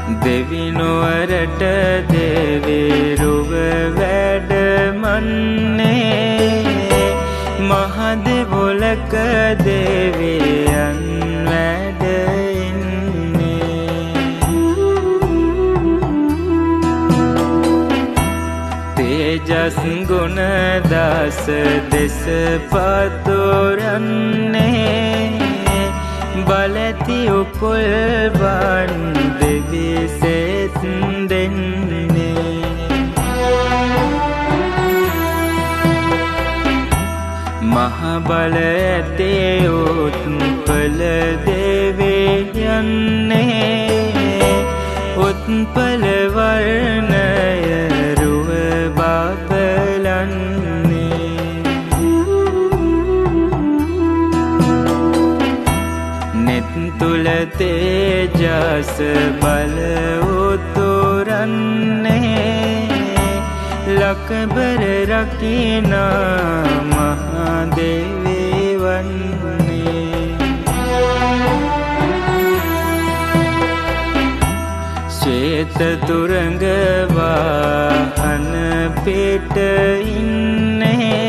දෙවිනුවරට දෙවිරුව වැඩමන්නේ මහදෙවොලක දෙවියන් වැඩ ඉන්නේ තේජස් ගුණ දස දෙස පතුරන්නේ බලති උපුල්වන් දෙවිසෙත් දෙන්නේ මහ බල ඇතේ උත්පල දෙවියන්නේ උත්පල වර්ණය රුව බබලන්නේ නෙත් තුල තේජස් බල උතුරන්නේ ලකබර රකිනා මහදේවී වන්නේ ශ්වේත තුරංග වාහන පිට ඉන්නේ